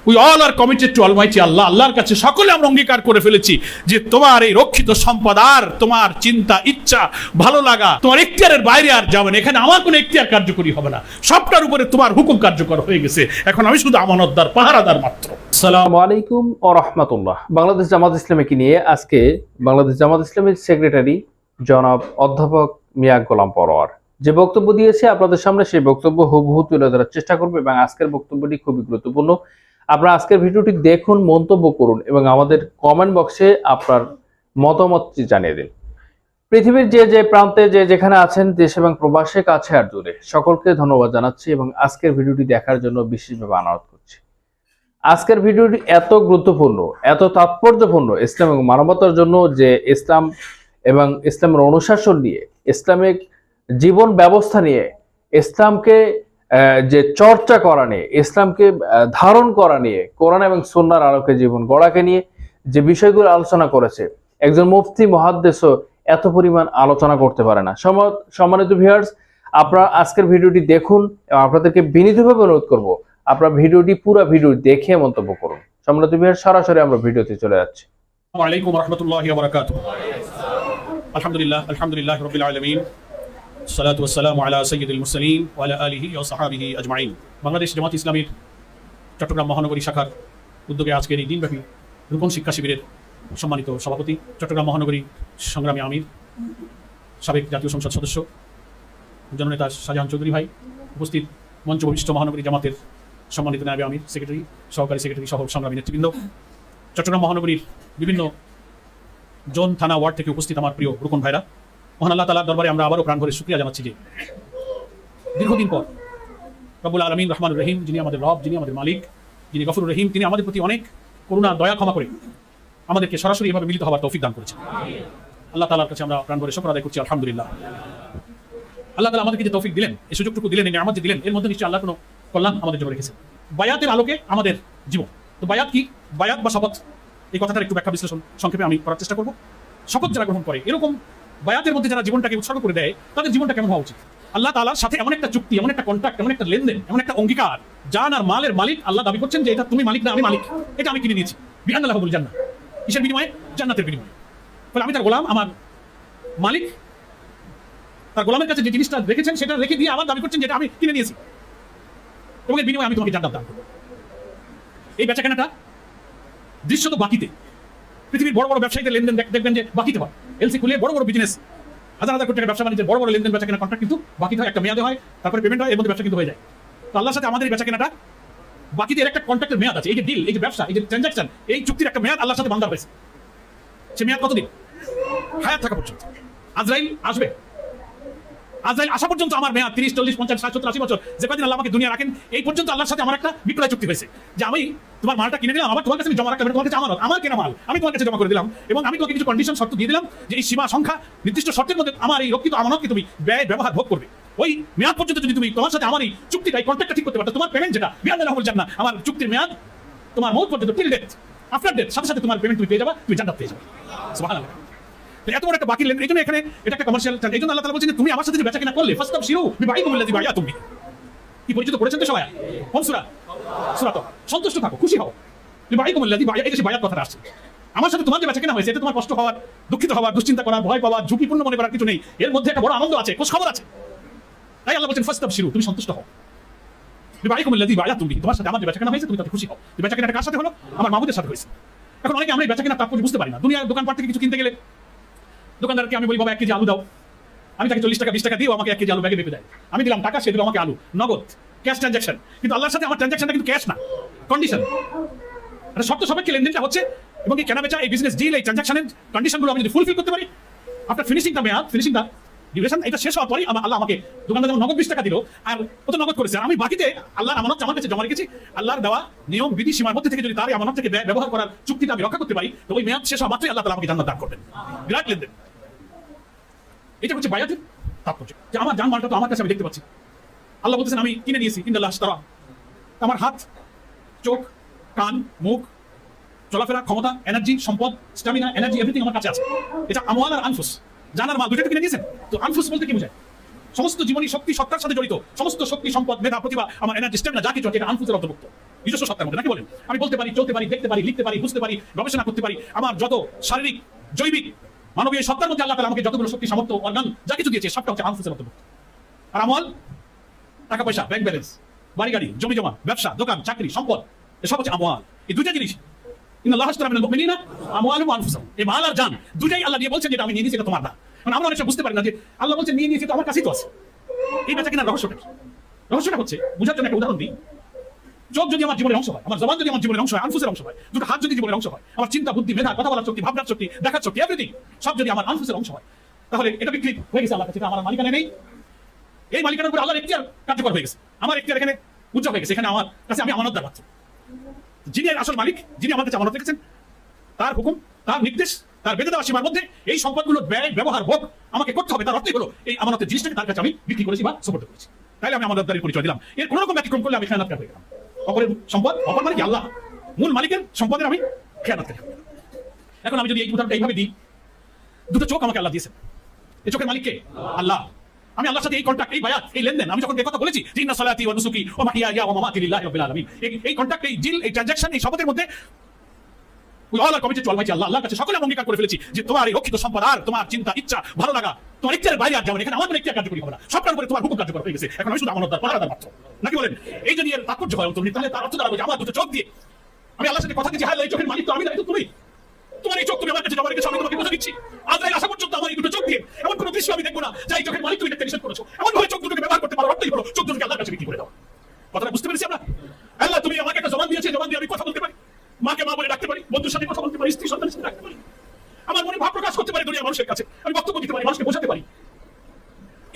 We all are committed to almighty Allah. আল্লাহর কাছে সকলে আমরা অঙ্গীকার করে ফেলেছি যে তোমার এই রক্ষিত সম্পদ আর তোমার চিন্তা, ইচ্ছা, ভালো লাগা তোমার এখতিয়ারের বাইরে আর যাবে না। এখানে আমার কোনো এখতিয়ার কার্যকরী হবে না, সবটার উপরে তোমার হুকুম কার্যকর হয়ে গেছে। এখন আমি শুধু আমানতদার, পাহারাদার মাত্র। আসসালামু আলাইকুম ও রহমতুল্লাহ। বাংলাদেশ জামাত ইসলামীকে নিয়ে আজকে বাংলাদেশ জামাত ইসলামের সেক্রেটারি জনাব অধ্যাপক মিয়া গোলাম পরোয়ার যে বক্তব্য দিয়েছে আপনাদের সামনে, সেই বক্তব্য হুবহু তুলে ধরার চেষ্টা করবে এবং আজকের বক্তব্যটি খুবই গুরুত্বপূর্ণ। আপনারা আজকের ভিডিওটি দেখুন, মন্তব্য করুন এবং আমাদের কমেন্ট বক্সে আপনার মতামতটি জানিয়ে দিন। পৃথিবীর যে যে প্রান্তে যে যেখানে আছেন, দেশ এবং প্রবাসে, কাছে আর দূরে, সকলকে ধন্যবাদ জানাচ্ছি এবং আজকের ভিডিওটি দেখার জন্য বিশেষভাবে অনুরোধ করছি। আজকের ভিডিওটি এত গুরুত্বপূর্ণ, এত তাৎপর্যপূর্ণ ইসলাম এবং মানবতার জন্য, যে ইসলাম এবং ইসলামের অনুশাসন নিয়ে, ইসলামিক জীবন ব্যবস্থা নিয়ে, ইসলামকে যে চর্চা করা নিয়ে, ইসলামকে ধারণ করা নিয়ে, কোরআন এবং সুন্নাহর আলোকে জীবন গড়াকে নিয়ে যে বিষয়গুলো আলোচনা করেছে, একজন মুফতি মুহাদ্দিসও এত পরিমাণ আলোচনা করতে পারে না। সম্মানিত ভিউয়ার্স, আপনারা আজকের ভিডিওটি দেখুন এবং আপনাদেরকে বিনীতভাবে অনুরোধ করব আপনারা ভিডিওটি পুরো ভিডিও দেখে মন্তব্য করুন। সম্মানিত ভিউয়ার্স, সরাসরি আমরা ভিডিওতে চলে যাচ্ছি। আসসালামু আলাইকুম ওয়া রাহমাতুল্লাহি ওয়া বারাকাতুহু। আলহামদুলিল্লাহি রাব্বিল আলামিন, সালাতু ওয়াস সালামু আলা সাইয়্যিদিল মুরসালিন ওয়া আলা আলিহি ওয়া সাহবিহি আজমাইন। বাংলাদেশ জামাত ইসলামীর চট্টগ্রাম মহানগরী শাখার উদ্যোগে আজকের এই দিনব্যাপী রূপন শিক্ষা শিবিরের সম্মানিত সভাপতি, চট্টগ্রাম মহানগরী সংগ্রামী আমির, সাবেক জাতীয় সংসদ সদস্য জননেতা শাহজাহান চৌধুরী ভাই, উপস্থিত মঞ্চ ভবিষ্ঠ মহানগরী জামাতের সম্মানিত নায়েবে আমির, সেক্রেটারি, সহকারী সেক্রেটারি সহ সংগ্রামী নেতৃবৃন্দ, চট্টগ্রাম মহানগরীর বিভিন্ন জোন, থানা, ওয়ার্ড থেকে উপস্থিত আমার প্রিয় রুকন ভাইরা, মহান আল্লাহ তাআলার দরবারে আমরা আবারও প্রাণ ভরে শুকরিয়া জানাচ্ছি যে দীর্ঘদিন পর রব্বুল আলামিন রহমানুর রহিম, যিনি আমাদের রব, যিনি আমাদের মালিক, যিনি গফুরুর রহিম, তিনি আমাদের প্রতি অনেক করুণা, দয়া, ক্ষমা করে আমাদেরকে সরাসরি এভাবে মিলিত হওয়ার তৌফিক দান করেছেন। আল্লাহ তাআলার কাছে আমরা প্রাণ ভরে শুকর আদায় করছি, আলহামদুলিল্লাহ। আল্লাহ তাআলা আমাদেরকে যে তৌফিক দিলেন, এই সুযোগটুকু দিলেন, এই নিয়ামত যে দিলেন, এর মধ্যে নিশ্চয়ই আল্লাহ কোনো কল্যাণ আমাদের জন্য রেখেছেন। বায়াতের আলোকে আমাদের জীবন। তো বায়াত কি? বায়াত বা শপথ, এই কথাটার একটু ব্যাখ্যা বিশ্লেষণ সংক্ষেপে আমি করার চেষ্টা করব। শপথ যারা গ্রহণ করে, এরকম বায়াতের মধ্যে যারা জীবনটাকে উৎসর্গ করে দেয়, তাদের জীবনটা কেমন হওয়া উচিত? আল্লাহ তাআলার সাথে এমন একটা চুক্তি, এমন একটা কন্ট্রাক্ট, এমন একটা লেনদেন, এমন একটা অঙ্গীকার, জান আর মালের মালিক আল্লাহ দাবি করছেন যে এটা তুমি মালিক না, আমি মালিক, এটা আমি কিনে নিয়েছি। বিআন্নাল্লাহু বিল জান্নাহ, কিসের বিনিময়ে? জান্নাতের বিনিময়ে। ফলে আমি তার গোলাম, আমার মালিক তার গোলামের কাছে যে জিনিসটা রেখেছেন সেটা রেখে দিয়ে আবার দাবি করছেন যেটা আমি কিনে নিয়েছি এবং এর বিনিময়ে আমি তোমাকে জান্নাত দান করব। এই বেচাকেনাটা দৃশ্যত বাকিতে, পৃথিবীর বড় বড় ব্যবসায়ীদের লেনদেন দেখবেন যে বাকিতে হয়। এলসি খুলে বড় বড় বিজনেস, হাজার হাজার কোটি টাকার ব্যবসা বাণিজ্যের বড় বড় লেনদেন, বেচাকেনা কন্ট্রাক্ট কিন্তু বাকিতে হয়, একটা মেয়াদে হয়, তারপরে পেমেন্ট হয়, এর মধ্যে ব্যবসা কিন্তু হয়ে যায়। তো আল্লাহর সাথে আমাদের এই বেচাকেনাটা বাকিতে, এর একটা কন্ট্রাক্টের মেয়াদ আছে। এই যে ডিল, এই যে ব্যবসা, এই যে ট্রানজাকশন, এই চুক্তির একটা মেয়াদ আল্লাহর সাথে বান্ধা হয়েছে। সে মেয়াদ কতদিন? হায়াত থাকা পর্যন্ত। আজরাইল আসবে, আজরাইল আসা পর্যন্ত আমার মেয়াদ 30, 40, 50, 60, 70, 80 বছর, যে কদিন আল্লাহ আমাকে দুনিয়া রাখেন, এই পর্যন্ত আল্লাহর সাথে আমার একটা বিক্রয় চুক্তি হয়েছে যে আমি তোমার মালটা কিনে দিলাম, আবার তোমার কাছে জমা রাখতে হবে, তোমার কাছে আমানত, আমার কেনা মাল আমি তোমার কাছে জমা করে দিলাম এবং আমি তোমাকে কিছু কন্ডিশন শর্ত দিয়ে দিলাম যে এই সীমা সংখ্যা নির্দিষ্ট শর্তের মধ্যে আমার এই রক্ষিত আমানতকে তুমি ব্যয় ব্যবহার ভোগ করবে। ওই মেয়াদ পর্যন্ত যদি তুমি তোমার সাথে আমার এই চুক্তিটা, এই কন্ট্রাক্টটা ঠিক করতে পারতো, তোমার পেমেন্ট যেটা বিআন্নাল্লাহু বিল জান্নাহ, আমার চুক্তির মেয়াদ তোমার মওত পর্যন্ত, টিল ডেথ, আফটার ডেথ, সাথে সাথে তোমার পেমেন্ট তুমি পেয়ে যাবে, তুমি জান্নাত পেয়ে যাবে। সুবহানাল্লাহ। এত বড় একটা বাকি লেনদেন, এই জন্য এখানে এটা একটা কমার্শিয়াল ট্রানজাকশন। এই জন্য আল্লাহ তাআলা বলছেন যে তুমি আমার সাথে যে বেচাকেনা করলে, ফাস্তাবশিরু বিবাইকুম আল্লাযী বায়াতুম বিহি। কি পরিচিত করেছেন তো সবাই? কোন সূরা? সূরা তো। সন্তুষ্ট থাকো, খুশি হও, বিবাইকুম আল্লাযী বায়া, এই যে বায়াত কথাটা আসছে, আমার সাথে তোমার যে বেচাকেনা হয়েছে, এতে তোমার কষ্ট হওয়ার, দুঃখিত হওয়ার, দুশ্চিন্তা করার, ভয় পাওয়ার, ঝুঁকিপূর্ণ মনে করার কিছু নেই। এর মধ্যে একটা বড় আনন্দ আছে, খোঁজ খবর আছে। তাই আল্লাহ বলছেন ফাস্তাবশিরু, তুমি সন্তুষ্ট হও, বিবাইকুম আল্লাযী বায়াতুম বিহি, তোমার সাথে আমার যে বেচাকেনা হয়েছে তুমি তাতে খুশি হও। বেচাকেনাটা কার সাথে হলো? আমার মাবুদের সাথে হয়েছে। এখন অনেকে আমরা এই বেচাকেনার তাৎপর্য বুঝতে পারি না। দুনিয়ার দোকানপাট থেকে কিছু কিনতে গেলে দোকানদারকে আমি বলি, বাবা 1 কেজি আলু দাও, আমি তাকে 40 টাকা 20 টাকা দিই, আমাকে 1 কেজি আলু ব্যাগে মেপে দেয়, আমি দিলাম টাকা, সে দিল আমাকে আলু, নগদ, ক্যাশ ট্রানজাকশন। কিন্তু আল্লাহর সাথে আমার ট্রানজাকশনটা কিন্তু ক্যাশ না, কন্ডিশন, এটা শর্ত সাপেক্ষে লেনদেনটা হচ্ছে। এবং এই কেনা বেচা, এই বিজনেস ডিল, এই ট্রানজাকশনের কন্ডিশনগুলো আমি যদি ফুলফিল করতে পারি, আফটার ফিনিশিং দ্য মেয়াদ, ফিনিশিং দ্য ডিউরেশন, এটা শেষ হওয়ার পরেই আল্লাহ আমাকে, দোকানদার যেমন নগদ 20 টাকা দিল আর কত নগদ করেছে, আমি বাকিতে আল্লাহর আমানত আমার কাছে জমা রেখেছি, আল্লাহর দেওয়া নিয়ম বিধি সীমার মধ্যে থেকে যদি তার আমানত থেকে ব্যবহার করার চুক্তিটা আমি রক্ষা করতে পারি, তো ওই মেয়াদ শেষ হওয়া মাত্রই আল্লাহ তাআলা আমাকে জান্নাত দান করবেন। বিরাট লেনদেন। এটা হচ্ছে বায়াতের তাৎপর্য, যে আমার জান মালটা তো আমার কাছে আমি দেখতে পাচ্ছি। আল্লাহ বলতেছেন আমি কিনে নিয়েছি, ইন্নাল্লাহ আশতারা, আমার হাত, চোখ, কান, মুখ, চলাফেরা, ক্ষমতা, এনার্জি, সম্পদ, স্ট্যামিনা, এনার্জি, এভরিথিং আমার কাছে আছে। এটা আমওয়াল আর আনফুস, জানার মাল দুটো কিনে নিয়েছেন। তো আনফুস বলতে কি বোঝায়? সমস্ত জীবনী শক্তি সত্তার সাথে জড়িত সমস্ত শক্তি, সম্পদ, মেধা, প্রতিভা, আমার এনার্জি, স্ট্যামিনা যা কিছু আছে, এটা আনফুসের অন্তর্ভুক্ত। নিজস্ব সত্তার মধ্যে, নাকি বলেন? আমি বলতে পারি, চলতে পারি, দেখতে পারি, লিখতে পারি, বুঝতে পারি, গবেষণা করতে পারি। আমার যত শারীরিক, জৈবিক, মানবীয় সত্তার মধ্যে আল্লাহ তাআলা আমাকে যতগুলো শক্তি, সামর্থ্য, অর্গান যা কিছু দিয়েছে সবটা হচ্ছে আনফুসের অন্তর্ভুক্ত। আর আমল, টাকা পয়সা, ব্যাংক ব্যালেন্স, বাড়ি গাড়ি, জমি জমা, ব্যবসা, দোকান, চাকরি, সম্পদ, এসব হচ্ছে আমওয়াল। এই দুইটা জিনিস, ইন্নাল্লাহা আশতারা মিনাল মুমিনিনা আমওয়ালাহুম ওয়া আনফুসাহুম, এই মাল আর জান দুইটাই আল্লাহ দিয়ে বলছেন যেটা আমি নিয়ে নিয়েছি, এটা তোমার না। মানে আমরা অনেক সময় বুঝতে পারি না যে আল্লাহ বলছেন নিয়ে নিয়েছি, তো আমার কাছেই তো আছে। এই বেচা কিনার রহস্যটা কি? রহস্যটা হচ্ছে, বুঝার জন্য একটা উদাহরণ দিই। চোখ যদি আমার জীবনের অংশ হয়, আমার জবান যদি আমার জীবনের অংশ হয়, আনফুসের অংশ হয়, দুটো হাত যদি জীবনের অংশ হয়, আমার চিন্তা, বুদ্ধি, মেধা, কথা বলার শক্তি, ভাবনার শক্তি, দেখার শক্তি, এভরিথিং সব যদি আমার আনফুসের অংশ হয়, তাহলে এটা বিক্রি হয়ে গেছে আল্লাহ কাছে, এটা আমার মালিকানা নেই। এই মালিকানার উপর আল্লাহর এখতিয়ার কার্যকর হয়ে গেছে, আমার এখতিয়ার এখানে উজ্জ্বল হয়ে গেছে, এখানে আমার কাছে আমি আমানতদার পাচ্ছি। যিনি আসল মালিক, যিনি আমার কাছে আমানত রেখেছেন, তার হুকুম, তার নির্দেশ, তার বেঁধে দেওয়া সীমার মধ্যে এই সম্পদগুলোর ব্যয়, ব্যবহার, ভোগ আমাকে করতে হবে। তার অর্থই হলো এই আমানতের জিনিসটাকে তার কাছে আমি বিক্রি করেছি বা সুপর্দ করেছি। তাইলে আমি আমানতদারির পরিচয় দিলাম। এর কোনো রকম ব্যতিক্রম করলে আমি খেয়ানতকার হয়ে গেলাম। অপরের সম্পদ, অপর মানে কি আল্লাহ, মূল মালিকের সম্পদের আমি খেয়ানতকার হয়ে গেলাম। এখন আমি যদি এই উদাহরণটা এইভাবে দিই, দুটো চোখ আমাকে আল্লাহ দিয়েছেন, এই চোখের মালিক কে? আল্লাহ। আমি আল্লাহর সাথে এই কন্ট্রাক্ট, এই বায়াত, এই লেনদেন, আমি যখন এই কথা বলেছি যে ইন্না সালাতি ওয়া নুসুকি ওয়া মাহইয়ায়া ওয়া মামাতি লিল্লাহি রাব্বিল আলামিন, এই কন্ট্রাক্ট, এই ডিল, এই ট্রানজাকশন, এই শপথের মধ্যে we all are committed to Almighty Allah, আল্লাহর কাছে সকলে অঙ্গীকার করে ফেলেছি যে তোমার এই রক্ষিত সম্পদ আর তোমার চিন্তা, ইচ্ছা, ভালো লাগা, তোমার ইচ্ছার বাইরে আর যাবে না। এখানে আমাদের ইচ্ছা কার্যকরী হবে না, সবটার উপরে তোমার হুকুম কার্যকর হয়ে গেছে। এখন আমি শুধু আমানতদার, পাহারাদার মাত্র, নাকি বলেন? এই যদি এর তাৎপর্য হয় অন্তর্নিহিত, তাহলে তার অর্থ দাঁড়াবে যে আমার দুটো চোখ দিয়ে আমি আল্লাহর সাথে কথা দিচ্ছি, হ্যাঁ এই চোখের মালিক তো আমি না, এটা তুমি। তোমার এই চোখ তুমি আমার কাছে জমা রেখেছো, আমি তোমাকে বুঝে দিচ্ছি। আজরাইল আসা পর্যন্ত আমার এই দুটো চোখ দিয়ে এমন কোনো দৃশ্য আমি দেখবো না যে এই চোখের মালিক তুমি এটা নিষেধ করেছো। এমন ভাবে চোখ দুটোকে ব্যবহার করতে পারো, অর্থই হলো চোখ দুটোকে আল্লাহর কাছে বিক্রি করে দাও। কথাটা বুঝতে পেরেছি আমরা? আল্লাহ তুমি আমাকে একটা জবান দিয়েছে, জবান দিয়ে আমি কথা বলতে পারি, মাকে মা বলে ডাকতে পারি, বন্ধুর সাথে কথা বলতে পারি, স্ত্রী সন্তানের সাথে ডাকতে পারি, আমার মনে ভাব প্রকাশ করতে পারি দুনিয়ার মানুষের কাছে, আমি বক্তব্য দিতে পারি, মানুষকে বোঝাতে পারি।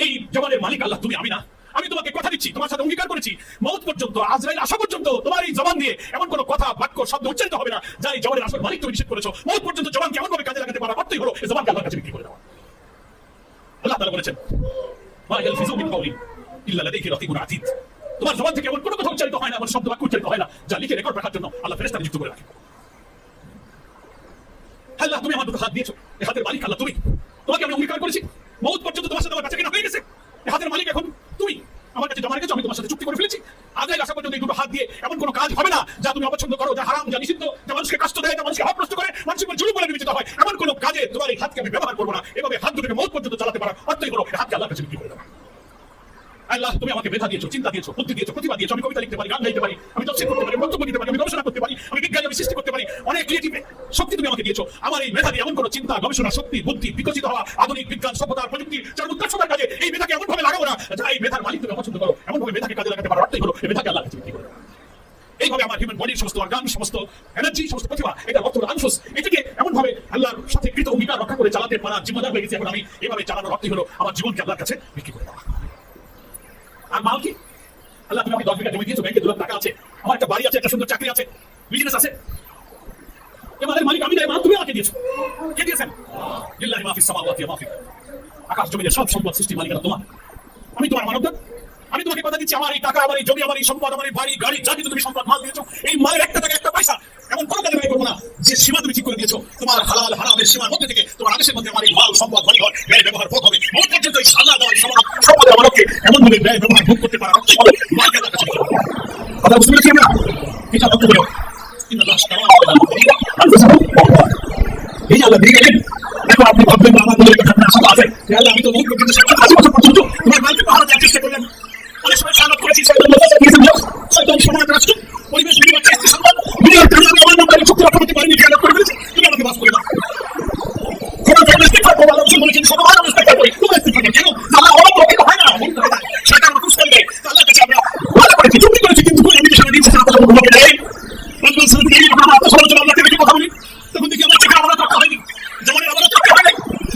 এই জবানের মালিক আল্লাহ, তুমি, আমি না। আমি তোমাকে কথা দিচ্ছি, তোমার সাথে অঙ্গীকার করেছি, মওত পর্যন্ত, আজরাইল আসা পর্যন্ত তোমার এই জবান দিয়ে এমন কোনো কথা, বাক্য, শব্দ উচ্চারিত হবে না যা এই জবানের আসল মালিক তুমি নিষেধ করেছো। মওত পর্যন্ত জবানকে এমন ভাবে কাজে লাগাতে পারার অর্থই হলো এই জবানকে আল্লাহর কাছে বিক্রি করে দেওয়া। আল্লাহ তাআলা বলেছেন, মা ইয়ালফিযু মিন কাওলিন ইল্লা লাদাইহি রাকিবুন আতীদ, তোমার জবান থেকে এমন কোনো কথা উচ্চারিত হয় না, এমন শব্দ বাক্য উচ্চারিত হয় না যা লিখে রেকর্ড রাখার জন্য আল্লাহ ফেরেশতা নিযুক্ত করে রাখে। আল্লাহ তুমি আমার দুটো হাত দিয়েছো, এই হাতের মালিক আল্লাহ তুমি। তোমাকে আমি অঙ্গীকার করেছি, মওত পর্যন্ত তোমার সাথে আমার কাছে কিনা হয়ে গেছে, এই হাতের মালিক এখন তুমি আমার কাছে জমা রেখেছো, আমি তোমার সাথে চুক্তি করে ফেলেছি। আজরাইল আসা পর্যন্ত এই দুটো হাত দিয়ে এমন কোনো কাজ হবে না যা তুমি অপছন্দ করো, যা হারাম, যা নিষিদ্ধ, যা মানুষকে কষ্ট দেয়, যা মানুষকে অপ্রস্ত করে, মানুষের উপর জুলুম বলে বিবেচিত হয়, এমন কোনো কাজে তোমার এই হাতকে আমি ব্যবহার করবো না। এভাবে হাত দুটোকে মওত পর্যন্ত চালাতে পারা অর্থই হলো এই হাতকে আল্লাহর কাছে বিক্রি করে দেওয়া। আল্লাহ তুমি আমাকে মেধা দিয়েছো, চিন্তা দিয়েছো, বুদ্ধি দিয়েছো, প্রতিভা দিয়েছো, আমি কবিতা লিখতে পারি, গান গাইতে পারি, আমি তফসির করতে পারি, বক্তব্য দিতে পারি, আমি গবেষণা করতে পারি, আমি বিজ্ঞান, আমি সৃষ্টি করতে পারি, অনেক ক্রিয়েটিভ শক্তি তুমি আমাকে দিয়েছো। আমার এই মেধা দিয়ে এমন কোনো চিন্তা, গবেষণা, শক্তি, বুদ্ধি, বিকশিত হওয়া আধুনিক বিজ্ঞান, সভ্যতা, প্রযুক্তি, যার উৎকর্ষতার কাজে এই মেধাকে এমন ভাবে লাগাবো না যা এই মেধার মালিক তুমি অপছন্দ করো, এমন ভাবে মেধাকে কাজে লাগাতে পারো, অর্থই হলো এই মেধাকে আল্লাহর কাছে বিক্রি করে দেওয়া। এইভাবে আমার হিউম্যান বডির সমস্ত অর্গান, সমস্ত এনার্জি, সমস্ত প্রতিভা, এটা অর্থ হলো আনফুস, এটাকে এমন ভাবে আল্লাহর সাথে কৃত অঙ্গীকার রক্ষা করে চালাতে পারা জিম্মাদার হয়ে গেছে। এখন আমি এভাবে চালানোর অর্থই হলো আমার জীবনকে আল্লাহর কাছে বিক্রি করে দেওয়া। আর মাল কি? আল্লাহ তুমি আমাকে 10 বিঘা জমি দিয়েছো, ব্যাংকে 2 লাখ টাকা আছে, আমার একটা বাড়ি আছে, একটা সুন্দর চাকরি আছে, বিজনেস আছে, এবারের মালিক আমি নয়, মাল তুমি আমাকে দিয়েছো। কে দিয়েছেন? লিল্লাহি মা ফিস সামাওয়াতি ওয়া মা ফিল আরদ, আকাশ জমিনের সব সম্পদ সৃষ্টির মালিকানা তোমার। আমি তোমার মানবদার, আমি তোমাকে কথা দিচ্ছি, আমার এই টাকা, আমার এই জমি, আমার এই সম্পদ, আমার এই বাড়ি গাড়ি, যা কিছু তুমি সম্পদ মাল দিয়েছো, এই মালের একটা টাকা, একটা পয়সা এমন কোনো কাজে ব্যয় করবো না যে সীমা তুমি ঠিক করে দিয়েছো। তোমার হালাল হারামের সীমার মধ্যে থেকে তোমার আদেশের মধ্যে আমার এই মাল, সম্পদ, বাড়ি ঘর, ব্যয় ব্যবহার ভোগ হবে। মন পর্যন্ত এই সাদা দেওয়া সম্পদের আমাকে এমন ভাবে ব্যয় ব্যবহার ভোগ করতে পারা মালকে আল্লাহর কাছে বিক্রি করে দেওয়া। কথা বুঝতে পেরেছি আমরা? এটা লক্ষ্য করো, এই আল্লাহ দিয়ে গেলেন। এখন আপনি ভাববেন আমার মনে একটা আশা আছে, আল্লাহ আমি তো মন পর্যন্ত 80 বছর পর্যন্ত তোমার মালকে পাহারা দেওয়ার চেষ্টা করলেন, অনেক সময় সাহায্য করেছি, শয়তান সমাজ রাষ্ট্র পরিবেশ বিনিময় চেষ্টা সম্ভব বিনিয়োগ করে আমি আমার নামে চুক্তি রক্ষা করতে পারিনি, খেয়াল করে ফেলেছি, তুমি আমাকে বাস করে দাও। কোনো ইস্তেগফার করবো, আল্লাহ রসুল বলেছেন সবার আমি ইস্তেগফার করি, তুমি ইস্তেগফার করো কেন? আল্লাহ আমার পক্ষে হয় না, মন করে না, শয়তান আমাকে উস্কানি দেয়। আল্লাহর কাছে আমরা ভালো করেছি, চুক্তি করেছি, কিন্তু আমি যে সময় দিচ্ছি সারা কথা বলবো না, রসুল সাল্লাল্লাহু আলাইহি ওয়াসাল্লাম আত্মসমালোচনা আল্লাহকে দেখে কথা বলি, তখন দেখি আমার চোখে আমানত রক্ষা হয়নি, যেমনের আমানত রক্ষা হয় নাই,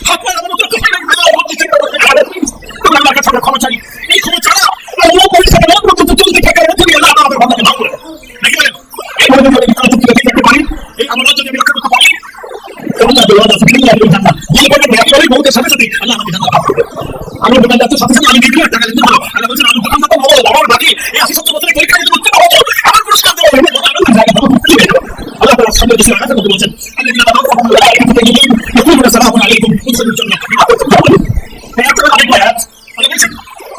হাত পায়ের আমানত রক্ষা হয় নাই, আল্লাহর কাছে আমরা ক্ষমা চাই। এই ক্ষমা ছাড়া আল্লাহ পরিষ্কার মন পর্যন্ত চলতে থাকার মধ্যে আল্লাহ আমাদের বান্দাকে মাফ করে দেন, নাকি বলেন? এইভাবে যদি আমি চুক্তি রাখতে পারি, এই আমানত যদি আমি রক্ষা করতে পারি, আল্লাহ বলবেন আছে বিল্লাহি ওয়া জান্নাত, বলে বলবেন একেবারে বহুতের সাথে সাথে আল্লাহ আমাকে জান্নাত দান করবে। আমি দোকানদার সাথে সাথে আমি 2 লাখ টাকা দিতে পারবো, আল্লাহ বলছেন আমি দোকানদার তো হবো, আমার বাকি এই 80-70 বছরের পরীক্ষা দিতে করতে হবো, আমার পুরস্কার দেবো, আল্লাহ তাআলা সামনে বসে আয়াতের মধ্যে বলেন আল্লাযীনা তাওয়াফাহুম আল-মালায়েকাতু ইয়াকুলুনা সালামুন আলাইকুম উদখুলুল জান্নাহ বিমা কুনতুম তা'মালুন। এই আয়াতের অনেক আয়াত আল্লাহ বলেন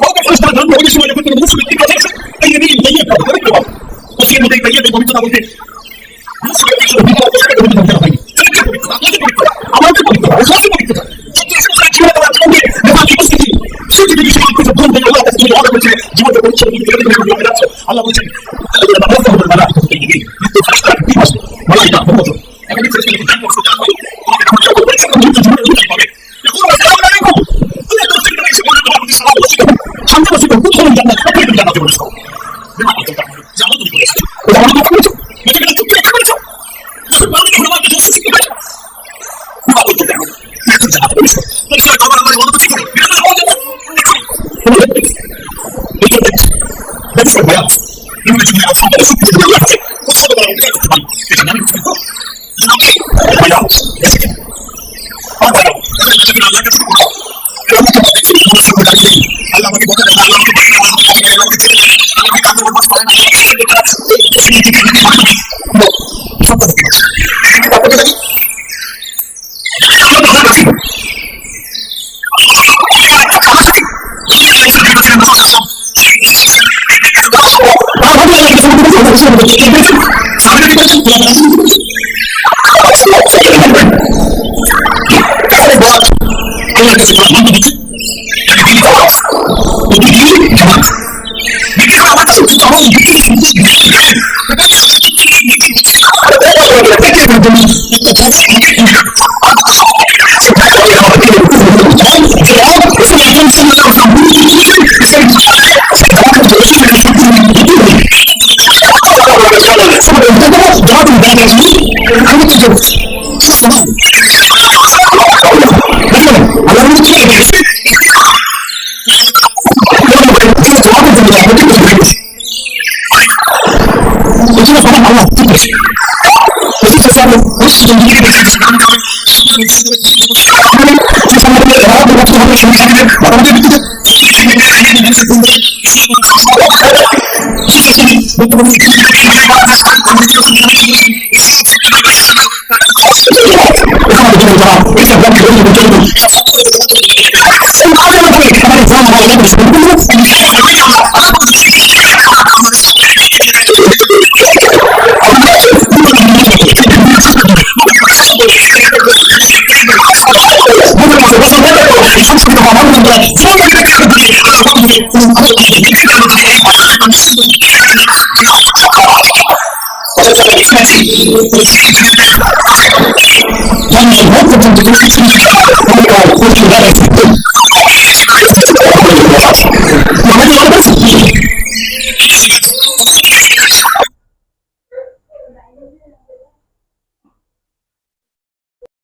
ওকে পুরস্কার দান করে সময় যখন কোনো মুসলিম ঠিক আছে এই নিয়ে এই কথা বলতে পারো, ওই মধ্যে এই আল্লাহ বলছেন Thank you.